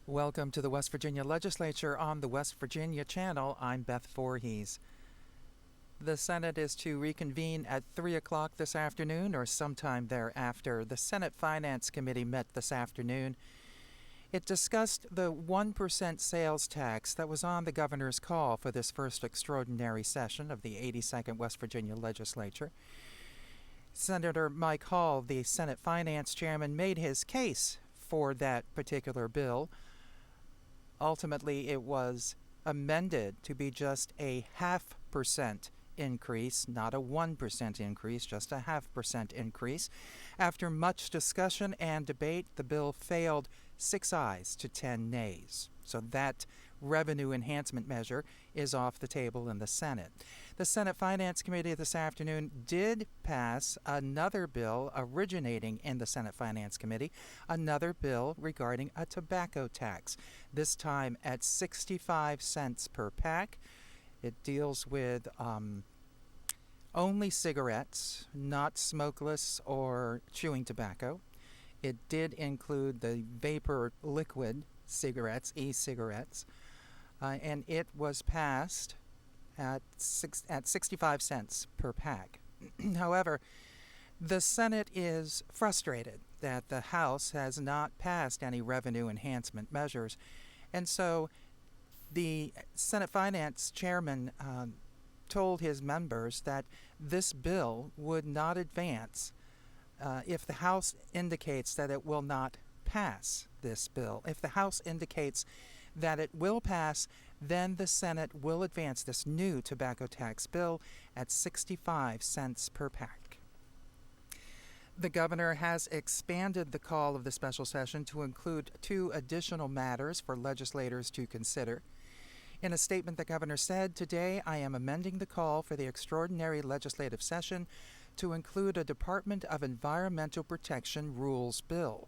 Welcome to the West Virginia Legislature on the West Virginia Channel. I'm Beth Voorhees. The Senate is to reconvene at 3 o'clock this afternoon or sometime thereafter. The Senate Finance Committee met this afternoon. It discussed the 1% sales tax that was on the governor's call for this first extraordinary session of the 82nd West Virginia Legislature. Senator Mike Hall, the Senate Finance Chairman, made his case for that particular bill. Ultimately, it was amended to be just a 0.5% increase, not a 1% increase, just a 0.5% increase. After much discussion and debate, the bill failed 6 ayes to 10 nays. So that revenue enhancement measure is off the table in the Senate. The Senate Finance Committee this afternoon did pass another bill originating in the Senate Finance Committee, another bill regarding a tobacco tax, this time at 65 cents per pack. It deals with only cigarettes, not smokeless or chewing tobacco. It did include the vapor liquid cigarettes, e-cigarettes, and it was passed at 65 cents per pack. However, the Senate is frustrated that the House has not passed any revenue enhancement measures, and so the Senate Finance Chairman told his members that this bill would not advance if the House indicates that it will not pass this bill. If the House indicates that it will pass, then the Senate will advance this new tobacco tax bill at 65 cents per pack. The governor has expanded the call of the special session to include 2 additional matters for legislators to consider. In a statement, the governor said, "Today I am amending the call for the extraordinary legislative session to include a Department of Environmental Protection rules bill.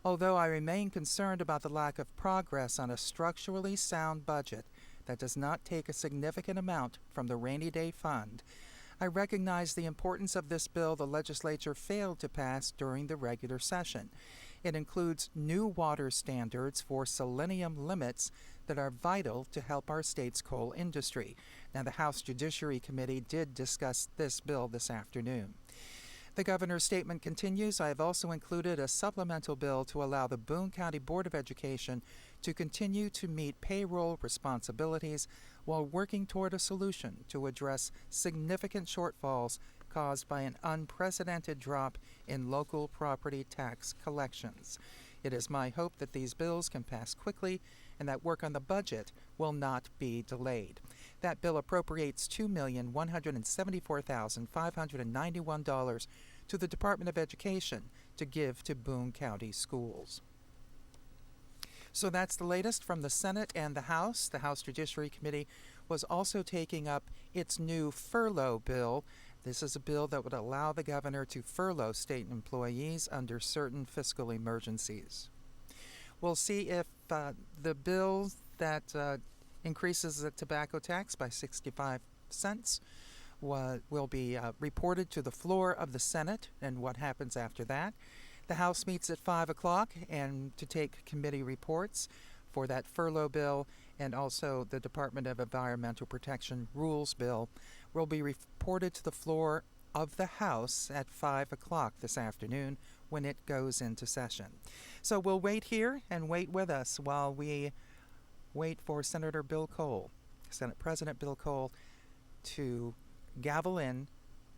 Although I remain concerned about the lack of progress on a structurally sound budget that does not take a significant amount from the rainy day fund, I recognize the importance of this bill the legislature failed to pass during the regular session. It includes new water standards for selenium limits that are vital to help our state's coal industry." Now, the House Judiciary Committee did discuss this bill this afternoon. The governor's statement continues, "I have also included a supplemental bill to allow the Boone County Board of Education to continue to meet payroll responsibilities while working toward a solution to address significant shortfalls caused by an unprecedented drop in local property tax collections. It is my hope that these bills can pass quickly and that work on the budget will not be delayed." That bill appropriates $2,174,591 to the Department of Education to give to Boone County schools. So that's the latest from the Senate and the House. The House Judiciary Committee was also taking up its new furlough bill. This is a bill that would allow the governor to furlough state employees under certain fiscal emergencies. We'll see if the bill that increases the tobacco tax by 65 cents will be reported to the floor of the Senate and what happens after that. The House meets at 5 o'clock and to take committee reports for that furlough bill, and also the Department of Environmental Protection rules bill will be reported to the floor of the House at 5 o'clock this afternoon when it goes into session. So we'll wait here and wait with us while we wait for Senator Bill Cole, Senate President Bill Cole, to gavel in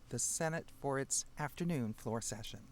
the Senate for its afternoon floor session.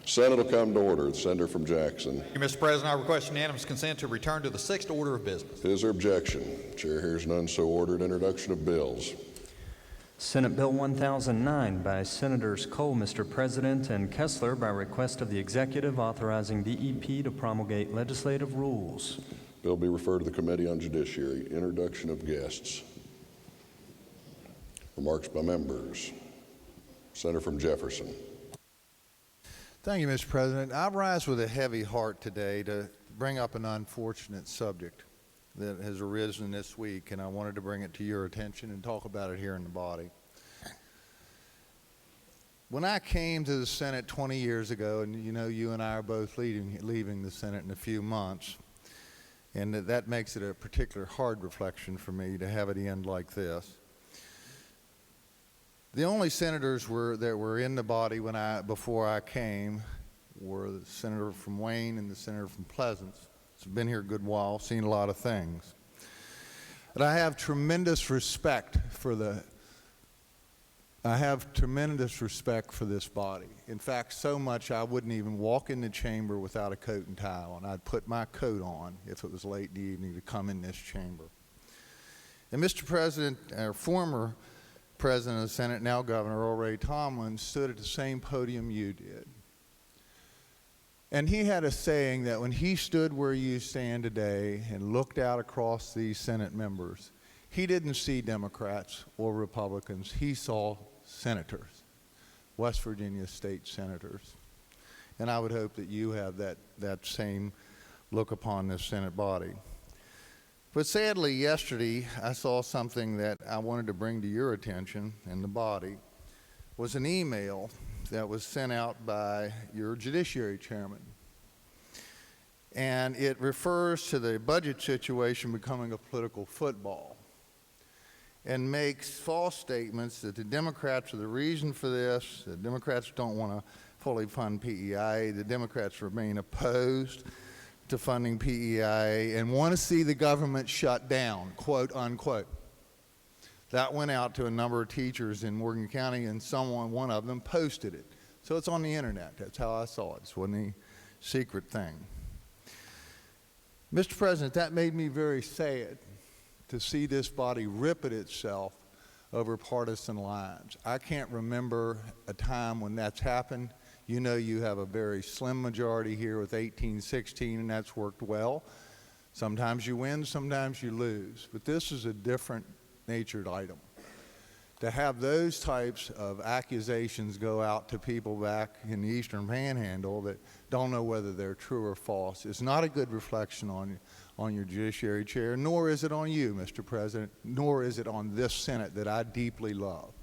Senate will come to order. The senator from Jackson. Thank you, Mr. President. I request unanimous consent to return to the sixth order of business. Is there objection? Chair hears none, so ordered. Introduction of bills. Senate Bill 1009 by Senators Cole, Mr. President, and Kessler by request of the Executive authorizing DEP to promulgate legislative rules. Bill be referred to the Committee on Judiciary. Introduction of guests. Remarks by members. Senator from Jefferson. Thank you, Mr. President. I rise with a heavy heart today to bring up an unfortunate subject that has arisen this week, and I wanted to bring it to your attention and talk about it here in the body. When I came to the Senate 20 years ago, and you know you and I are both leaving the Senate in a few months, and that makes it a particular hard reflection for me to have it end like this. The only senators that were in the body before I came were the senator from Wayne and the senator from Pleasants. I've been here a good while, seen a lot of things. But I have tremendous respect for this body. In fact, so much I wouldn't even walk in the chamber without a coat and tie on. I'd put my coat on if it was late in the evening to come in this chamber. And Mr. President, our former President of the Senate, now Governor Earl Ray Tomblin, stood at the same podium you did. And he had a saying that when he stood where you stand today and looked out across these Senate members, he didn't see Democrats or Republicans. He saw senators, West Virginia state senators. And I would hope that you have that same look upon this Senate body. But sadly, yesterday, I saw something that I wanted to bring to your attention in the body. It was an email that was sent out by your Judiciary Chairman. And it refers to the budget situation becoming a political football and makes false statements that the Democrats are the reason for this, the Democrats don't want to fully fund PEI, the Democrats remain opposed to funding PEI and want to see the government shut down, quote unquote. That went out to a number of teachers in Morgan County, and one of them posted it. So it's on the internet. That's how I saw it. It wasn't any secret thing. Mr. President, that made me very sad to see this body rip at itself over partisan lines. I can't remember a time when that's happened. You know you have a very slim majority here with 18-16, and that's worked well. Sometimes you win, sometimes you lose. But this is a different natured item. To have those types of accusations go out to people back in the Eastern Panhandle that don't know whether they're true or false is not a good reflection on your Judiciary Chair, nor is it on you, Mr. President, nor is it on this Senate that I deeply love.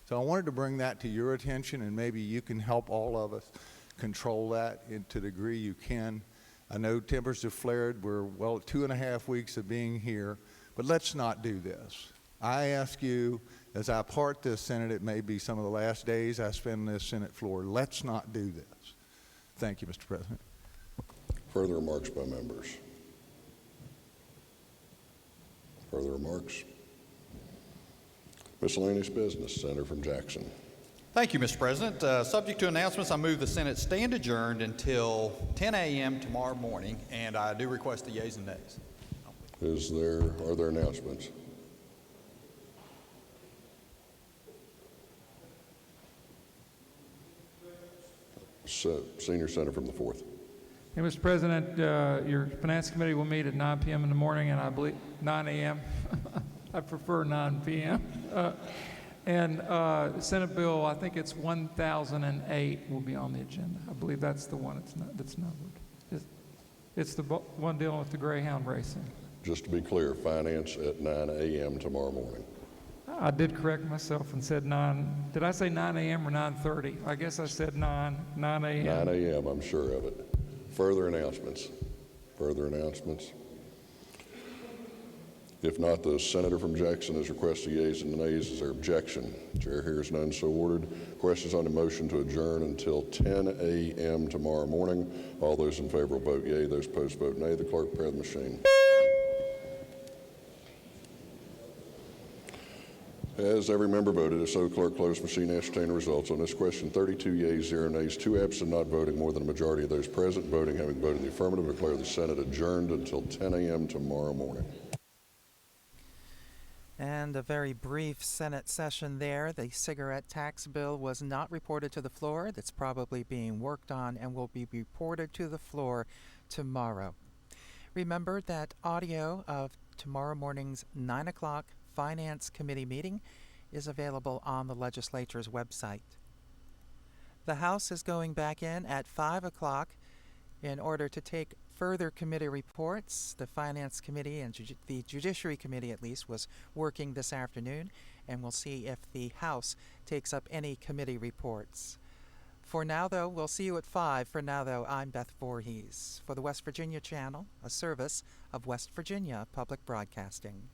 So I wanted to bring that to your attention, and maybe you can help all of us control that to the degree you can. I know tempers have flared. We're, 2.5 weeks of being here, but let's not do this. I ask you, as I part this Senate, it may be some of the last days I spend on this Senate floor, let's not do this. Thank you, Mr. President. Further remarks by members. Further remarks. Miscellaneous business. Senator from Jackson. Thank you, Mr. President. Subject to announcements, I move the Senate stand adjourned until 10 a.m. tomorrow morning, and I do request the yeas and nays. Are there announcements? Senior Senator from the 4th. Hey, Mr. President, your Finance Committee will meet at 9 p.m. in the morning, and I believe 9 a.m. I prefer 9 p.m. And Senate Bill, I think it's 1008 will be on the agenda. I believe that's the one that's numbered. It's the one dealing with the Greyhound racing. Just to be clear, Finance at 9 a.m. tomorrow morning. I did correct myself and said 9. Did I say 9 a.m. or 9:30? I guess I said 9 a.m. 9 a.m., I'm sure of it. Further announcements? Further announcements? If not, the senator from Jackson has requested yeas and nays. Is there objection? Chair hears none, so ordered. Questions on the motion to adjourn until 10 a.m. tomorrow morning. All those in favor will vote yea. Those opposed vote nay. The clerk prepare the machine. Has every member voted? If so, clerk close machine, ascertain the results. On this question, 32 yeas, 0 nays, 2 absent, not voting. More than a majority of those present voting having voted in the affirmative, declare the Senate adjourned until 10 a.m. tomorrow morning. And a very brief Senate session there. The cigarette tax bill was not reported to the floor. That's probably being worked on and will be reported to the floor tomorrow. Remember that audio of tomorrow morning's 9 o'clock Finance Committee meeting is available on the legislature's website. The House is going back in at 5 o'clock in order to take further committee reports. The Finance Committee and the Judiciary Committee, at least, was working this afternoon, and we'll see if the House takes up any committee reports. For now, though, we'll see you at 5. For now, though, I'm Beth Voorhees for the West Virginia Channel, a service of West Virginia Public Broadcasting.